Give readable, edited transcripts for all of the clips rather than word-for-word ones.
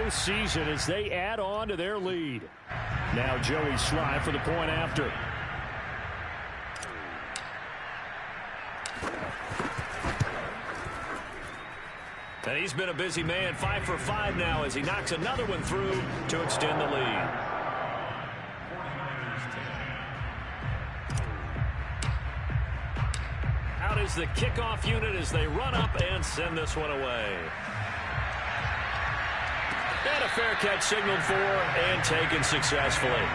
postseason as they add on to their lead. Now Joey Sly for the point after. And he's been a busy man, 5 for 5 now as he knocks another one through to extend the lead. Out is the kickoff unit as they run up and send this one away. And a fair catch signaled for and taken successfully.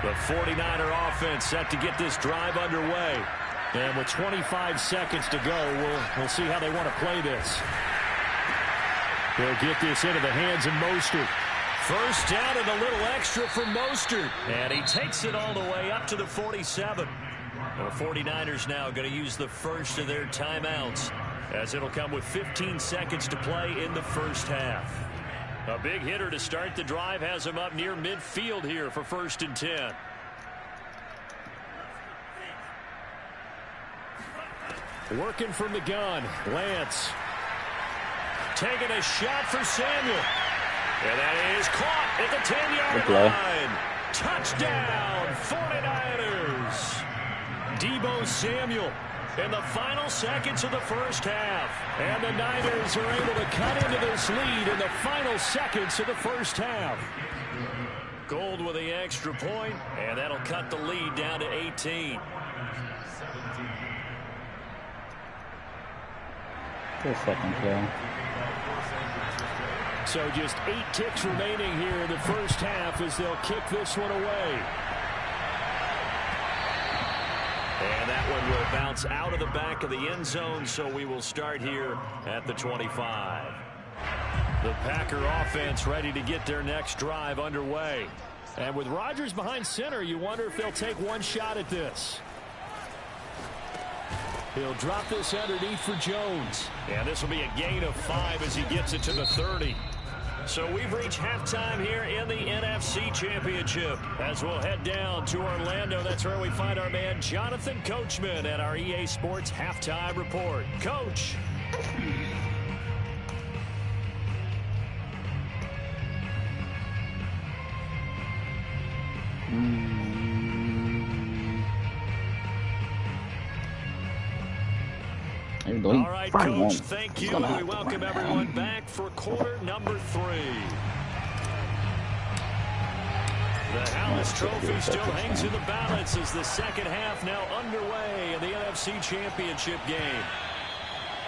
The 49er offense set to get this drive underway. And with 25 seconds to go, we'll see how they want to play this. They'll get this into the hands of Mostert. First down and a little extra for Mostert. And he takes it all the way up to the 47. The 49ers now going to use the first of their timeouts, as it'll come with 15 seconds to play in the first half. A big hitter to start the drive has him up near midfield here for 1st and 10. Working from the gun, Lance. Taking a shot for Samuel. And that is caught at the 10-yard line. Touchdown, 49ers. Deebo Samuel in the final seconds of the first half. And the Niners are able to cut into this lead in the final seconds of the first half. Gold with the extra point, and that'll cut the lead down to 18. Good second play. So just 8 ticks remaining here in the first half as they'll kick this one away. And that one will bounce out of the back of the end zone, so we will start here at the 25. The Packer offense ready to get their next drive underway. And with Rodgers behind center, you wonder if they'll take one shot at this. He'll drop this underneath for Jones. And this will be a gain of 5 as he gets it to the 30. So we've reached halftime here in the NFC Championship. As we'll head down to Orlando, that's where we find our man Jonathan Coachman at our EA Sports Halftime Report. Coach. All right, Coach, thank you. We welcome everyone back for quarter number 3. The Hallis Trophy still hangs in the balance as the second half now underway in the NFC Championship game.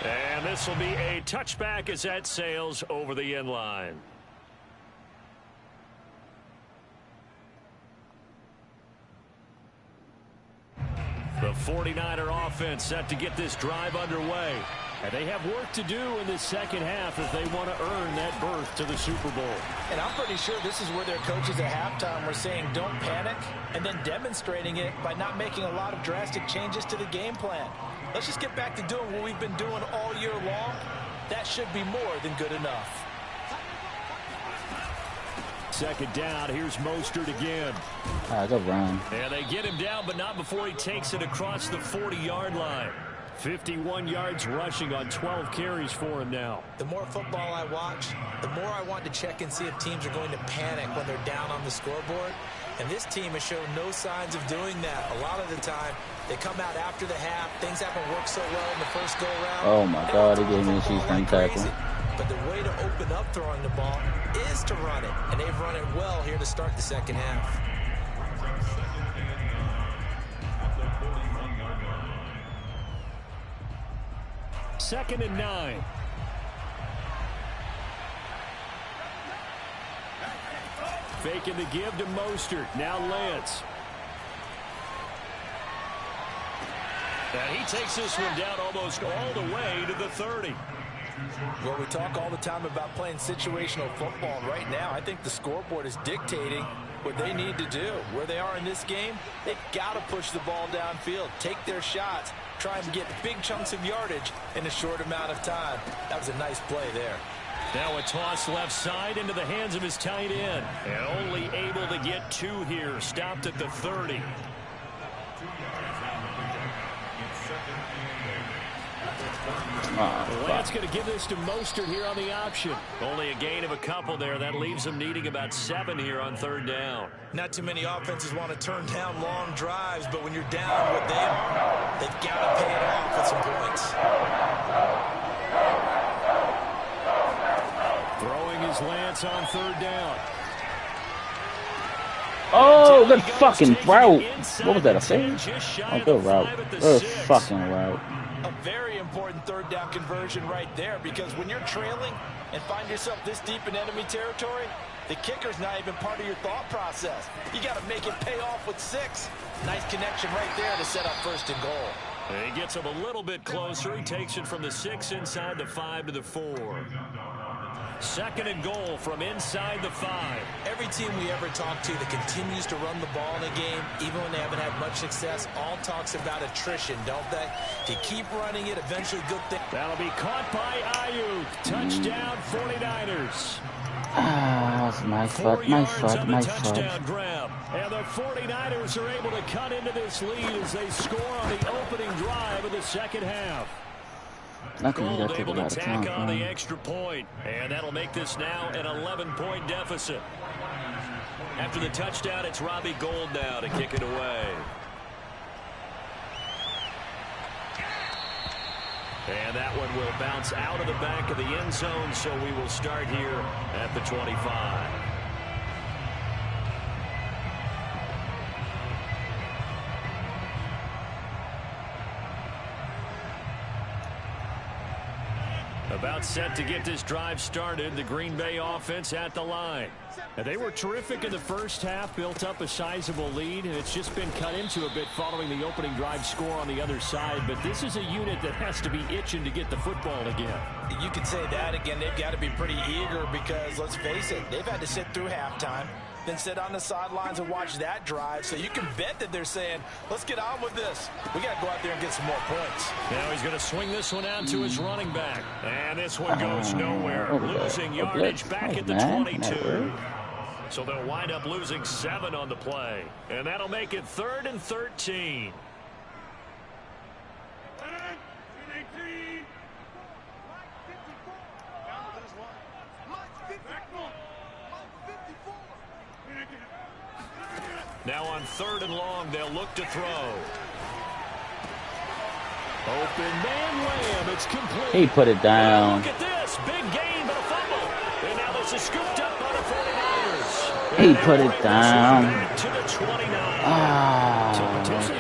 And this will be a touchback as that sails over the end line. The 49er offense set to get this drive underway. And they have work to do in this second half if they want to earn that berth to the Super Bowl. And I'm pretty sure this is where their coaches at halftime were saying don't panic, and then demonstrating it by not making a lot of drastic changes to the game plan. Let's just get back to doing what we've been doing all year long. That should be more than good enough. Second down, here's Mostert again. Good run. And they get him down, but not before he takes it across the 40-yard line. 51 yards rushing on 12 carries for him now. The more football I watch, the more I want to check and see if teams are going to panic when they're down on the scoreboard. And this team has shown no signs of doing that. A lot of the time, they come out after the half. Things haven't worked so well in the first go-around. Oh, my God. He gave me a cheese tackle. But the way to open up throwing the ball is to run it. And they've run it well here to start the second half. Second and 9. Faking the give to Mostert. Now Lance. And he takes this one down almost all the way to the 30. Well, we talk all the time about playing situational football. And right now, I think the scoreboard is dictating what they need to do. Where they are in this game, they've got to push the ball downfield, take their shots, try and get big chunks of yardage in a short amount of time. That was a nice play there. Now a toss left side into the hands of his tight end. And only able to get 2 here. Stopped at the 30. Lance going to give this to Mostert here on the option. Only a gain of a couple there. That leaves them needing about 7 here on 3rd down. Not too many offenses want to turn down long drives, but when you're down what they are, they've got to pay it off with some points. Throwing his Lance on 3rd down. Oh, good fucking route. What was that, a fade? Oh, good route. Good fucking route. A very important 3rd down conversion right there, because when you're trailing and find yourself this deep in enemy territory, the kicker's not even part of your thought process. You got to make it pay off with 6. Nice connection right there to set up 1st and goal. And he gets him a little bit closer. He takes it from the 6 inside the 5 to the 4. 2nd and goal from inside the 5. Every team we ever talk to that continues to run the ball in a game, even when they haven't had much success, all talks about attrition, don't they? If you keep running it, eventually good thing. That'll be caught by Ayuk. Touchdown 49ers. Ah, it's my fault, my fault, my fault. Grab. And the 49ers are able to cut into this lead as they score on the opening drive of the 2nd half. Gold able to tack on the extra point, and that'll make this now an 11-point deficit. After the touchdown, it's Robbie Gould now to kick it away. And that one will bounce out of the back of the end zone, so we will start here at the 25. About set to get this drive started, the Green Bay offense at the line. And they were terrific in the first half, built up a sizable lead, and it's just been cut into a bit following the opening drive score on the other side. But this is a unit that has to be itching to get the football again. You could say that again. They've got to be pretty eager because, let's face it, they've had to sit through halftime, then sit on the sidelines and watch that drive. So you can bet that they're saying, let's get on with this. We got to go out there and get some more points. Now he's going to swing this one out to his running back. And this one goes nowhere. Losing yardage back at the 22. So they'll wind up losing 7 on the play. And that'll make it 3rd and 13. Now on 3rd and long, they'll look to throw. Open man Lamb, it's complete. He put it down. Look at this, big gain, but a fumble. And now this is scooped up by the 49ers. He put it down. To the 29.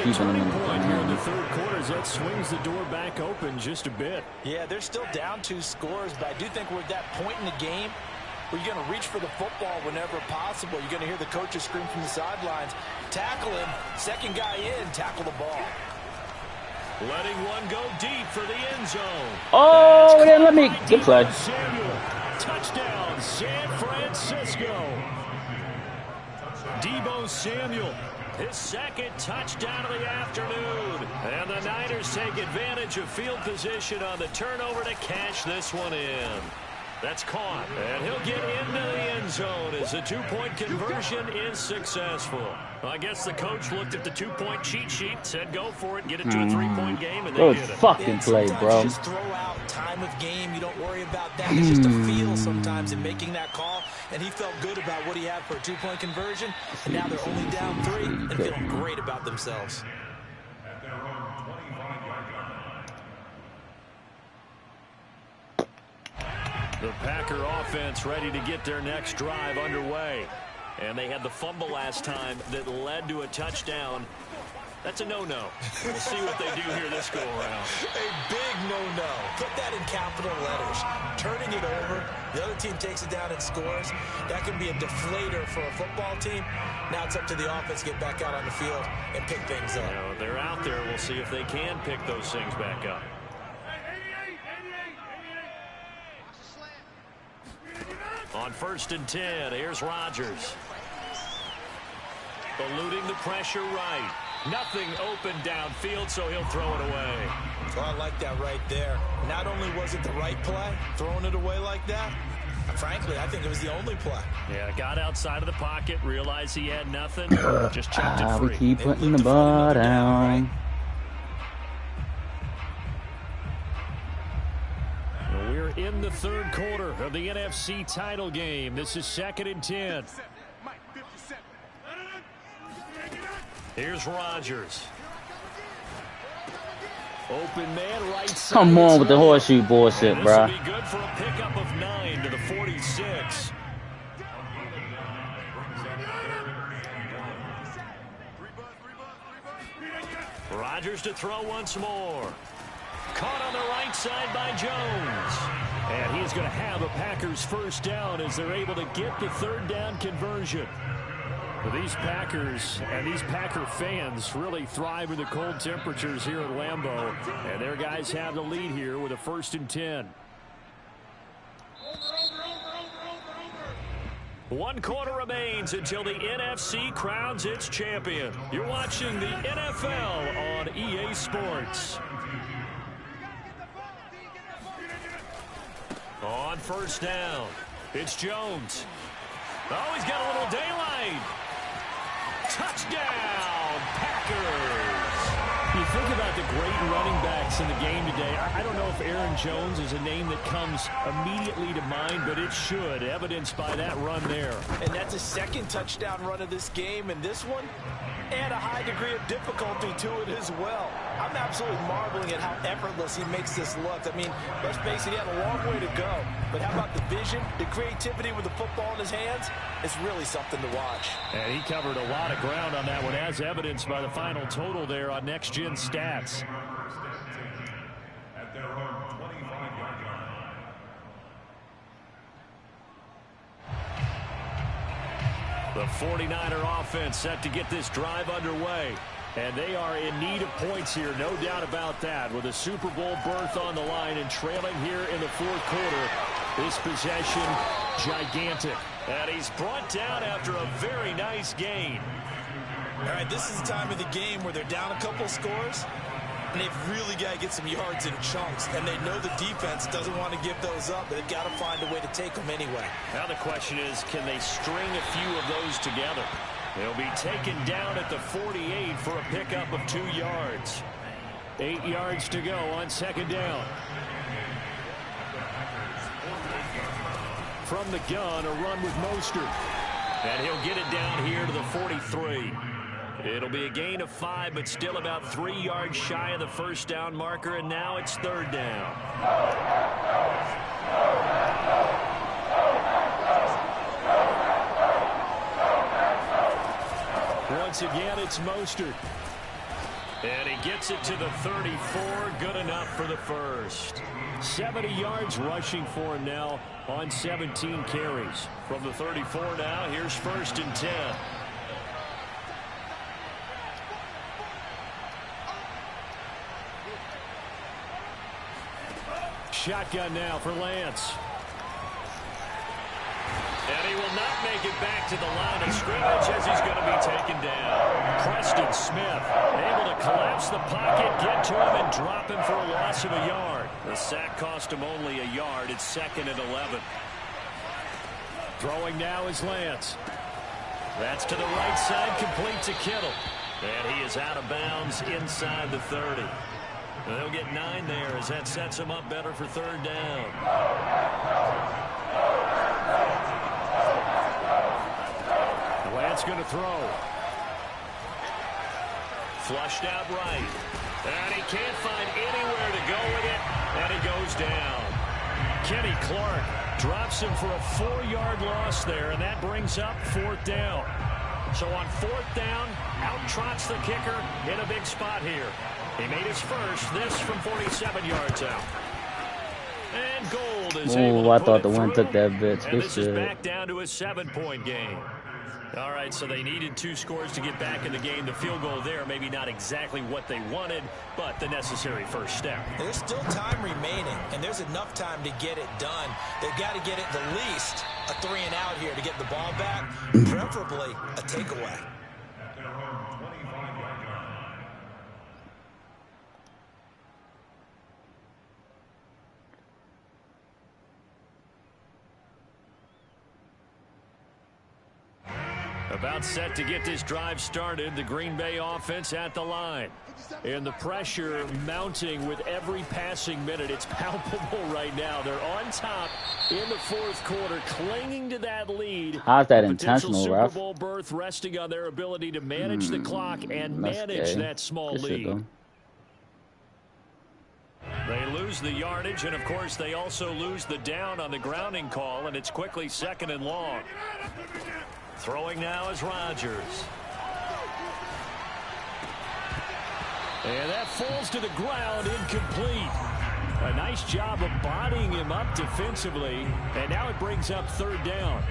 Keeping him in the point here in the 3rd quarter as that swings the door back open just a bit. Yeah, they're still down 2 scores, but I do think we're at that point in the game where you're going to reach for the football whenever possible. You're going to hear the coaches scream from the sidelines. Tackle him. 2nd guy in. Tackle the ball. Letting one go deep for the end zone. Oh, they didn't let me. Good play. Samuel. Touchdown, San Francisco. Deebo Samuel. His 2nd touchdown of the afternoon. And the Niners take advantage of field position on the turnover to cash this one in. That's caught, and he'll get into the end zone as the 2-point conversion is successful. Well, I guess the coach looked at the 2-point cheat sheet, said go for it, get it to a 3-point game, and they Good did it. fucking play, bro. You just throw out time of game. You don't worry about that. It's just a feel sometimes in making that call, and he felt good about what he had for a 2-point conversion, and now they're only down 3 and feeling great about themselves. The Packer offense ready to get their next drive underway. And they had the fumble last time that led to a touchdown. That's a no-no. We'll see what they do here this go-around. A big no-no. Put that in capital letters. Turning it over, the other team takes it down and scores. That can be a deflator for a football team. Now it's up to the offense to get back out on the field and pick things up. Now, they're out there. We'll see if they can pick those things back up. On 1st and 10, here's Rodgers. Eluding the pressure right. Nothing open downfield, so he'll throw it away. Well, I like that right there. Not only was it the right play, throwing it away like that, frankly, I think it was the only play. Yeah, got outside of the pocket, realized he had nothing, just chucked it free. We keep putting the ball down. in the third quarter of the NFC title game. This is 2nd and 10. Here's Rodgers. Open man, right side. Come on with the horseshoe bullshit, bruh. This will be good for a pickup of 9 to the 46. Rodgers to throw once more. Caught on the right side by Jones. And he's going to have a Packers first down as they're able to get the third down conversion. But these Packers and these Packer fans really thrive in the cold temperatures here at Lambeau. And their guys have the lead here with a 1st and 10. 1 quarter remains until the NFC crowns its champion. You're watching the NFL on EA Sports. On first down, it's Jones. Oh, he's got a little daylight. Touchdown, Packers. You think about the great running backs in the game today. I don't know if Aaron Jones is a name that comes immediately to mind, but it should, evidenced by that run there. And that's his 2nd touchdown run of this game, and this one, and a high degree of difficulty to it as well. I'm absolutely marveling at how effortless he makes this look. I mean, let's face it, he had a long way to go. But how about the vision, the creativity with the football in his hands? It's really something to watch. And he covered a lot of ground on that one, as evidenced by the final total there on Next Gen Stats. The 49er offense set to get this drive underway. And they are in need of points here, no doubt about that. With a Super Bowl berth on the line and trailing here in the 4th quarter. This possession, gigantic. And he's brought down after a very nice gain. All right, this is the time of the game where they're down a couple scores, and they've really got to get some yards in chunks. And they know the defense doesn't want to give those up, but they've got to find a way to take them anyway. Now the question is, can they string a few of those together? They'll be taken down at the 48 for a pickup of 2 yards. 8 yards to go on 2nd down. From the gun, a run with Mostert. And he'll get it down here to the 43. It'll be a gain of 5, but still about 3 yards shy of the first down marker, and now it's 3rd down. Once again, it's Mostert. And he gets it to the 34. Good enough for the first. 70 yards rushing for him now on 17 carries. From the 34 now, here's 1st and 10. Shotgun now for Lance. And he will not make it back to the line of scrimmage as he's going to be taken down. Preston Smith able to collapse the pocket, get to him, and drop him for a loss of a yard. The sack cost him only a yard. It's 2nd and 11. Throwing now is Lance. That's to the right side, complete to Kittle. And he is out of bounds inside the 30. And they'll get 9 there as that sets him up better for 3rd down. Lance going to throw. Flushed out right. And he can't find anywhere to go with it. And he goes down. Kenny Clark drops him for a 4-yard loss there. And that brings up 4th down. So on 4th down, out trots the kicker in a big spot here. He made his first. This from 47 yards out. And Gold is able to I put thought it the one through. took that bitch. And this is back down to a 7-point game. All right, so they needed 2 scores to get back in the game. The field goal there, maybe not exactly what they wanted, but the necessary first step. There's still time remaining, and there's enough time to get it done. They've got to get it the least a 3-and-out here to get the ball back, preferably a takeaway. About set to get this drive started. The Green Bay offense at the line. And the pressure mounting with every passing minute. It's palpable right now. They're on top in the fourth quarter, clinging to that lead. How's that Potential intentional, Super ref? Bowl berth resting on their ability to manage the clock and manage that small lead. They lose the yardage, and, of course, they also lose the down on the grounding call, and it's quickly 2nd and long. Throwing now is Rodgers. And that falls to the ground, incomplete. A nice job of bodying him up defensively, and now it brings up 3rd down.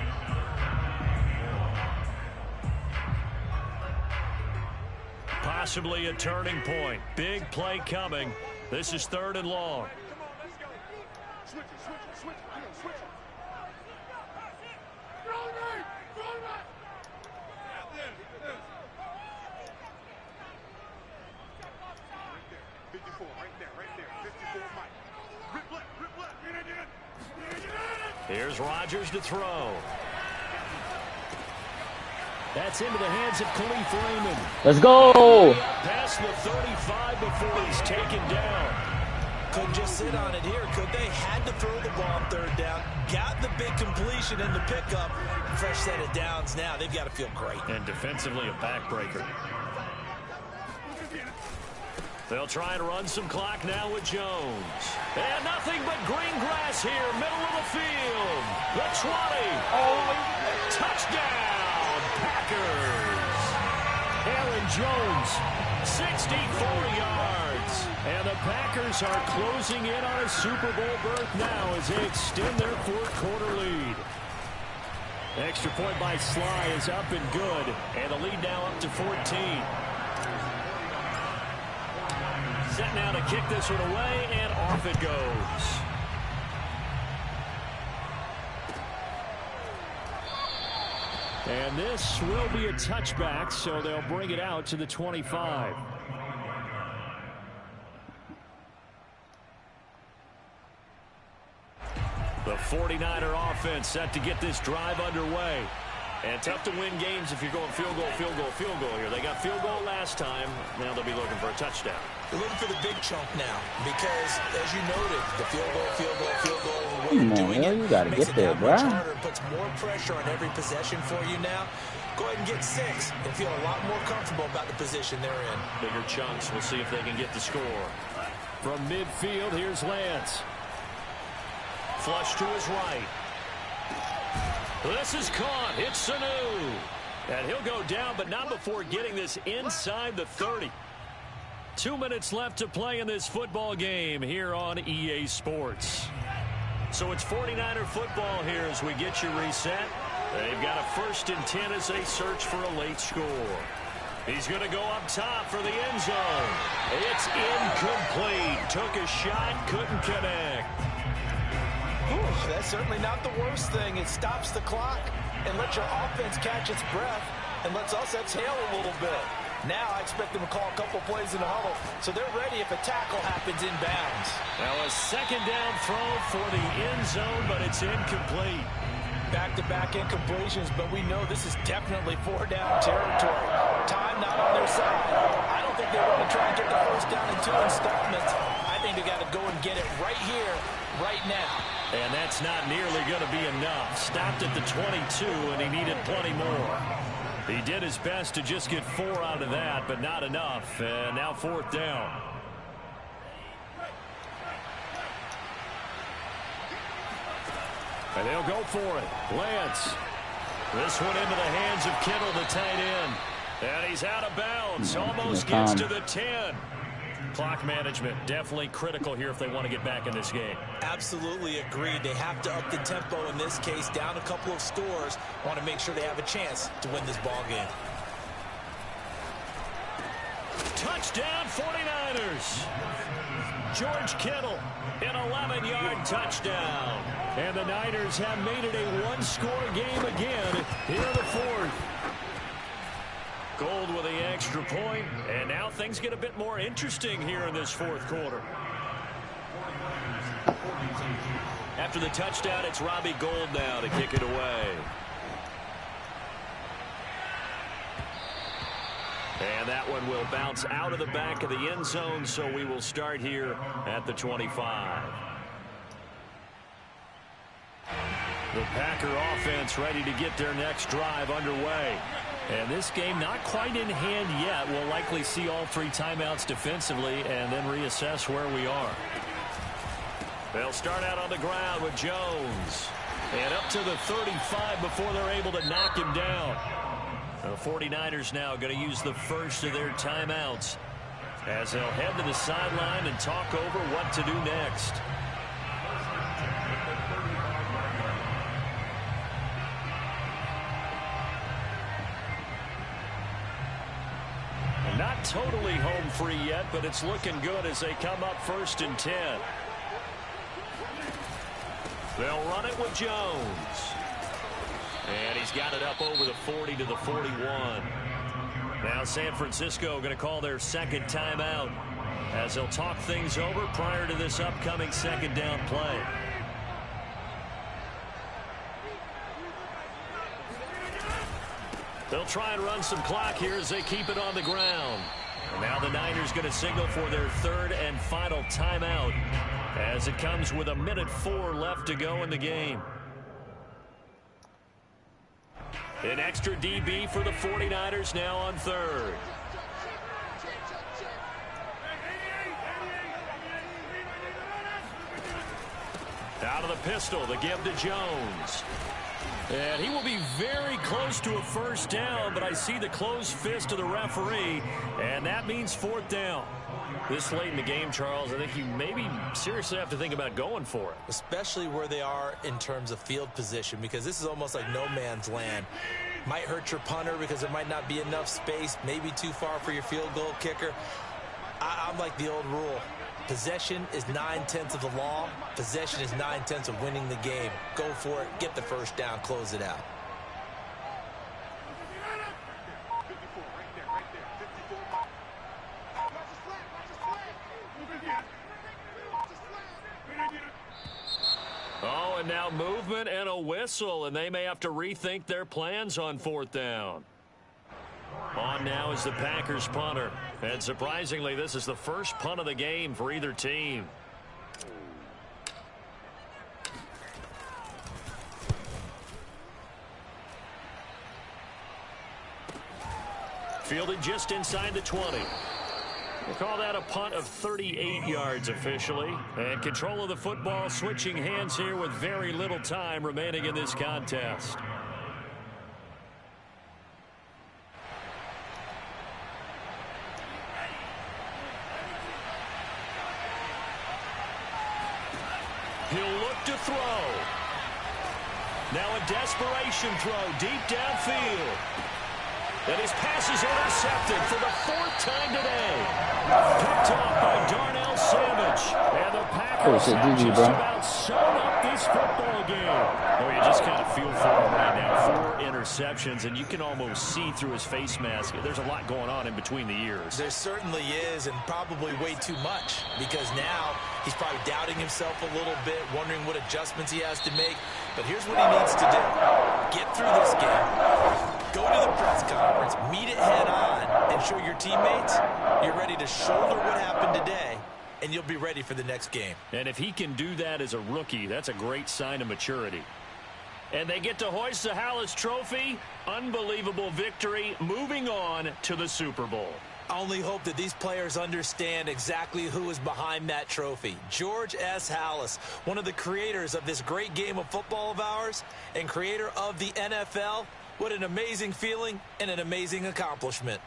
Possibly a turning point. Big play coming. This is 3rd and long. Here's Rodgers to throw. That's into the hands of Khalif Raymond. Let's go! Past the 35 before he's taken down. Couldn't just sit on it here, could they? Had to throw the ball on 3rd down. Got the big completion in the pickup. Fresh set of downs now. They've got to feel great. And defensively a backbreaker. They'll try and run some clock now with Jones. And nothing but green grass here, middle of the field. The 20. Touchdown, Packers. Aaron Jones, 64 yards. And the Packers are closing in on a Super Bowl berth now as they extend their 4th quarter lead. Extra point by Sly is up and good. And the lead now up to 14. Set now to kick this one away, and off it goes. And this will be a touchback, so they'll bring it out to the 25. The 49er offense set to get this drive underway. And tough to win games if you're going field goal, field goal, field goal here. They got field goal last time. Now they'll be looking for a touchdown. They're looking for the big chunk now because, as you noted, the field goal, field goal, field goal, the way you're doing it you gotta makes get it there, that bro. much harder and puts more pressure on every possession for you now. Go ahead and get 6 and feel a lot more comfortable about the position they're in. Bigger chunks. We'll see if they can get the score. From midfield, here's Lance. Flush to his right. This is caught. It's Sanu. And he'll go down, but not before getting this inside the 30. 2 minutes left to play in this football game here on EA Sports. So it's 49er football here as we get you reset. They've got a 1st and 10 as they search for a late score. He's going to go up top for the end zone. It's incomplete. Took a shot, couldn't connect. That's certainly not the worst thing. It stops the clock and lets your offense catch its breath and lets us exhale a little bit. Now I expect them to call a couple plays in the huddle, so they're ready if a tackle happens inbounds. Now a 2nd down throw for the end zone, but it's incomplete. Back-to-back incompletions, but we know this is definitely 4-down territory. Time not on their side. I don't think they want to try and get the 1st down in 2 installments. I think they got to go and get it right here, right now. And that's not nearly going to be enough. Stopped at the 22, and he needed plenty more. He did his best to just get 4 out of that, but not enough. And now 4th down. And they'll go for it. Lance. This one into the hands of Kittle, the tight end. And he's out of bounds. Almost gets to the 10. Clock management definitely critical here if they want to get back in this game. Absolutely agreed. They have to up the tempo in this case. Down a couple of scores. Want to make sure they have a chance to win this ball game. Touchdown 49ers. George Kittle, an 11-yard touchdown. And the Niners have made it a one-score game again here in the 4th. Gold with the extra point, and now things get a bit more interesting here in this 4th quarter. After the touchdown, it's Robbie Gould now to kick it away. And that one will bounce out of the back of the end zone, so we will start here at the 25. The Packer offense ready to get their next drive underway. And this game not quite in hand yet. We'll likely see all 3 timeouts defensively and then reassess where we are. They'll start out on the ground with Jones. And up to the 35 before they're able to knock him down. The 49ers now going to use the first of their timeouts as they'll head to the sideline and talk over what to do next. Not totally home free yet, but it's looking good as they come up 1st and 10. They'll run it with Jones. And he's got it up over the 40 to the 41. Now San Francisco going to call their second timeout as they'll talk things over prior to this upcoming second down play. They'll try and run some clock here as they keep it on the ground. And now the Niners going to signal for their 3rd and final timeout as it comes with 1:04 left to go in the game. An extra DB for the 49ers now on 3rd. Out of the pistol, the give to Jones. And he will be very close to a first down, but I see the closed fist of the referee, and that means 4th down. This late in the game, Charles, I think you maybe seriously have to think about going for it. Especially where they are in terms of field position, because this is almost like no man's land. Might hurt your punter because there might not be enough space, maybe too far for your field goal kicker. I'm like the old rule. Possession is 9/10 of the law. Possession is 9/10 of winning the game. Go for it. Get the first down. Close it out. Oh, and now movement and a whistle, and they may have to rethink their plans on 4th down. On now is the Packers punter. And surprisingly, this is the first punt of the game for either team. Fielded just inside the 20. We'll call that a punt of 38 yards officially. And control of the football switching hands here with very little time remaining in this contest. He'll look to throw. Now a desperation throw deep downfield. And his pass is intercepted for the 4th time today. Picked off by Darnell Savage. And the Packers have just about sewn up this football game. Oh, you just kind of feel for him right now. 4 interceptions, and you can almost see through his face mask. There's a lot going on in between the ears. There certainly is, and probably way too much, because now he's probably doubting himself a little bit, wondering what adjustments he has to make. But here's what he needs to do. Get through this game. Go to the press conference, meet it head on, and show your teammates you're ready to shoulder what happened today, and you'll be ready for the next game. And if he can do that as a rookie, that's a great sign of maturity. And they get to hoist the Hallis Trophy. Unbelievable victory, moving on to the Super Bowl. I only hope that these players understand exactly who is behind that trophy. George S. Hallis, one of the creators of this great game of football of ours and creator of the NFL. What an amazing feeling and an amazing accomplishment.